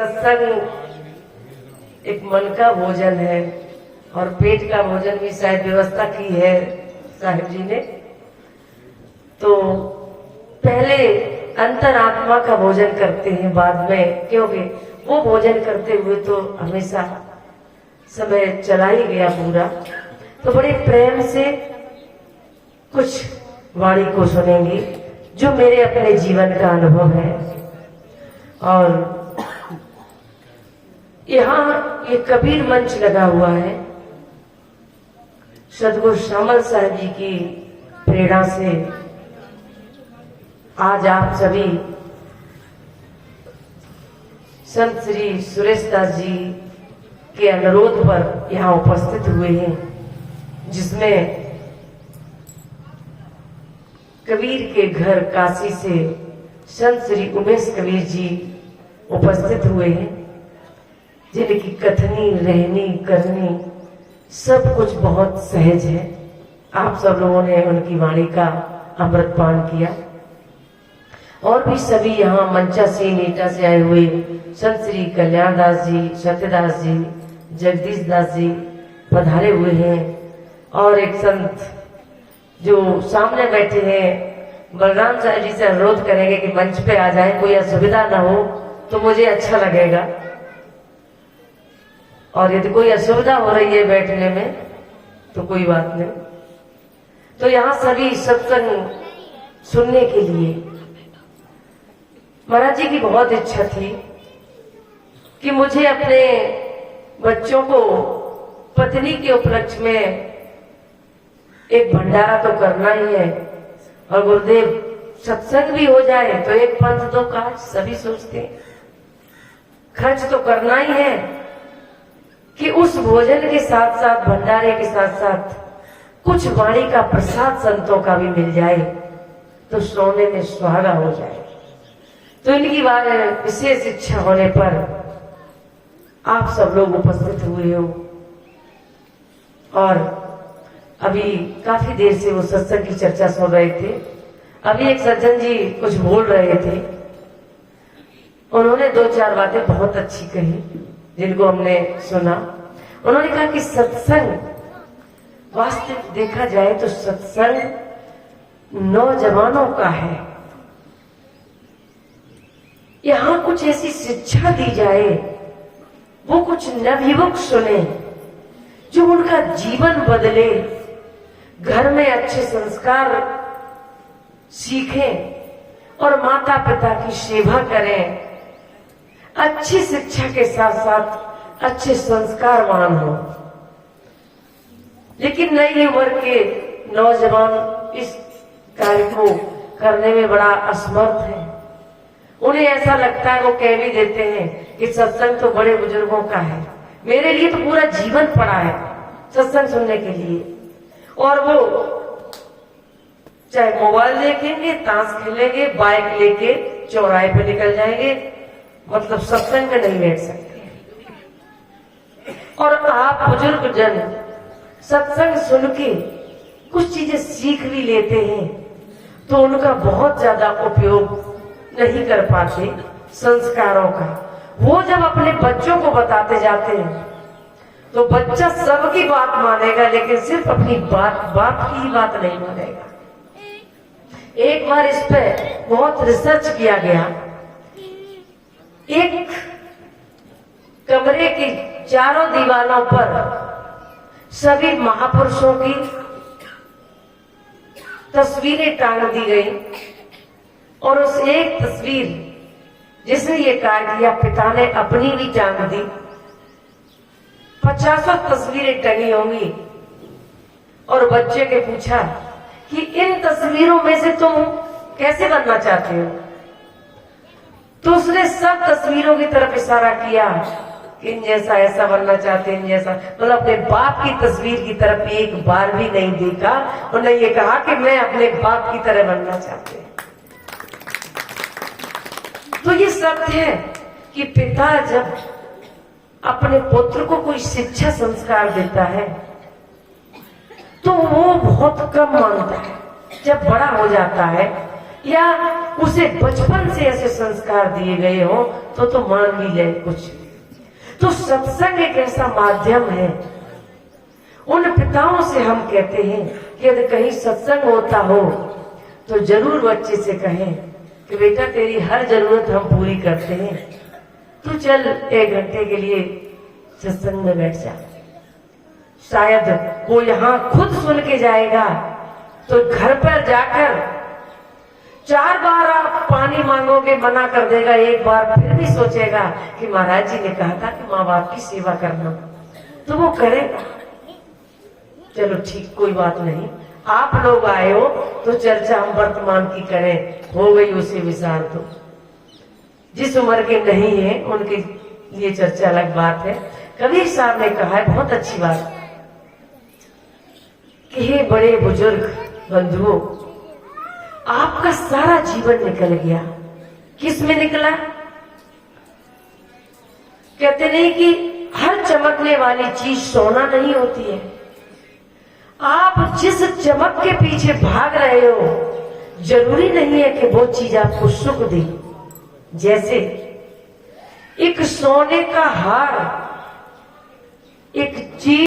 सत्संग एक मन का भोजन है और पेट का भोजन भी शायद व्यवस्था की है साहिब जी ने। तो पहले अंतरात्मा का भोजन करते हैं बाद में, क्योंकि वो भोजन करते हुए तो हमेशा समय चला ही गया पूरा। तो बड़े प्रेम से कुछ वाणी को सुनेंगे जो मेरे अपने जीवन का अनुभव है। और यहाँ ये कबीर मंच लगा हुआ है, सदगुरु श्यामल साहब जी की प्रेरणा से आज आप सभी संत श्री सुरेश दास जी के अनुरोध पर यहाँ उपस्थित हुए हैं, जिसमें कबीर के घर काशी से संत श्री उमेश कबीर जी उपस्थित हुए हैं, जिनकी कथनी रहनी करनी सब कुछ बहुत सहज है। आप सब लोगों ने उनकी वाणी का अमृतपान किया। और भी सभी यहाँ मंचा से नीटा से आए हुए संत श्री कल्याण दास जी, सत्यदास जी, जगदीश दास जी पधारे हुए हैं। और एक संत जो सामने बैठे हैं बलराम साहब जी से अनुरोध करेंगे कि मंच पे आ जाएं, कोई असुविधा ना हो तो मुझे अच्छा लगेगा। और यदि कोई असुविधा हो रही है बैठने में तो कोई बात नहीं। तो यहाँ सभी सत्संग सुनने के लिए महाराज जी की बहुत इच्छा थी कि मुझे अपने बच्चों को पत्नी के उपलक्ष्य में एक भंडारा तो करना ही है, और गुरुदेव सत्संग भी हो जाए तो एक पंथ दो काज, सभी सोचते हैं। खर्च तो करना ही है कि उस भोजन के साथ साथ, भंडारे के साथ साथ कुछ वाणी का प्रसाद संतों का भी मिल जाए तो सोने में सुहागा हो जाए। तो इनकी विशेष इच्छा होने पर आप सब लोग उपस्थित हुए हो। और अभी काफी देर से वो सत्संग की चर्चा सुन रहे थे। अभी एक सज्जन जी कुछ बोल रहे थे, उन्होंने दो चार बातें बहुत अच्छी कही जिनको हमने सुना। उन्होंने कहा कि सत्संग वास्तविक देखा जाए तो सत्संग नौजवानों का है। यहाँ कुछ ऐसी शिक्षा दी जाए, वो कुछ नवयुवक सुने जो उनका जीवन बदले, घर में अच्छे संस्कार सीखें और माता पिता की सेवा करें, अच्छी शिक्षा के साथ साथ अच्छे संस्कारवान हो। लेकिन नई उम्र के नौजवान इस कार्य को करने में बड़ा असमर्थ है। उन्हें ऐसा लगता है, वो कह भी देते हैं कि सत्संग तो बड़े बुजुर्गों का है, मेरे लिए तो पूरा जीवन पड़ा है सत्संग सुनने के लिए। और वो चाहे मोबाइल देखेंगे, ताश खेलेंगे, बाइक लेके चौराहे पे निकल जाएंगे, मतलब सत्संग में नहीं बैठ सकते। और आप बुजुर्ग जन सत्संग सुन के कुछ चीजें सीख भी लेते हैं तो उनका बहुत ज्यादा उपयोग नहीं कर पाते संस्कारों का। वो जब अपने बच्चों को बताते जाते हैं तो बच्चा सबकी बात मानेगा, लेकिन सिर्फ अपनी बाप की ही बात नहीं मानेगा। एक बार इस पे बहुत रिसर्च किया गया। एक कमरे की चारों दीवारों पर सभी महापुरुषों की तस्वीरें टांग दी गई, और उस एक तस्वीर जिसने ये कार्य किया, पिता ने अपनी भी टांग दी। 50 तस्वीरें टंगी होंगी। और बच्चे के पूछा कि इन तस्वीरों में से तुम कैसे बनना चाहते हो? तो उसने सब तस्वीरों की तरफ इशारा किया, इन जैसा ऐसा बनना चाहते हैं, इन जैसा। मतलब अपने बाप की तस्वीर की तरफ एक बार भी नहीं देखा। उन्होंने ये कहा कि मैं अपने बाप की तरह बनना चाहते हैं। तो ये सत्य है कि पिता जब अपने पुत्र को कोई शिक्षा संस्कार देता है तो वो बहुत कम मानता है। जब बड़ा हो जाता है या उसे बचपन से ऐसे संस्कार दिए गए हो तो मान भी ले कुछ। तो सत्संग एक ऐसा माध्यम है। उन पिताओं से हम कहते हैं कि यदि कहीं सत्संग होता हो तो जरूर बच्चे से कहें कि बेटा तेरी हर जरूरत हम पूरी करते हैं, तू चल 1 घंटे के लिए सत्संग में बैठ जा। शायद वो यहाँ खुद सुन के जाएगा तो घर पर जाकर 4 बार आप पानी मांगोगे मना कर देगा, 1 बार फिर भी सोचेगा कि महाराज जी ने कहा था कि माँ बाप की सेवा करना, तो वो करेगा। चलो ठीक, कोई बात नहीं, आप लोग आए हो तो चर्चा हम वर्तमान की करें, हो गई उसे विचार। तो जिस उम्र के नहीं है उनके लिए चर्चा अलग बात है। कबीर साहब ने कहा है बहुत अच्छी बात कि हे बड़े बुजुर्ग बंधुओं, आपका सारा जीवन निकल गया। किस में निकला? कहते नहीं कि हर चमकने वाली चीज सोना नहीं होती है। आप जिस चमक के पीछे भाग रहे हो जरूरी नहीं है कि वो चीज आपको सुख दे। जैसे एक सोने का हार एक चीज